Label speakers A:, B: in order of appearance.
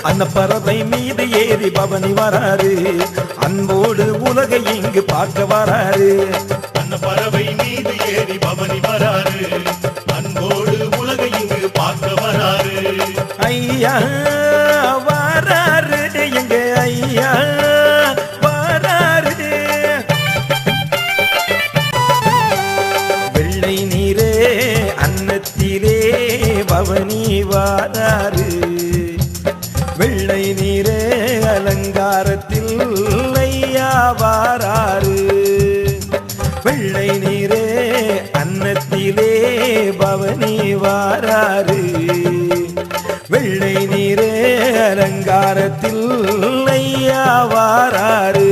A: அந்த பறவை மீது ஏறி பவனி வராரு, அன்போடு உலகை இங்கு பார்க்க வராரு.
B: அந்த பறவை மீது ஏறி பவனி வராரு, அன்போடு உலகை இங்கு பார்க்க வராரு.
A: ஐயா வராரு, எங்க ஐயா வராரு. வெள்ளை நீரே அன்னத்திலே பவனி வராரு, வெள்ளை நீரே அலங்காரத்தில் ஐயா வாராரு. வெள்ளை நீரே அன்னத்திலே பவனி வாராரு, வெள்ளை நீரே அலங்காரத்தில் ஐயா வாராரு.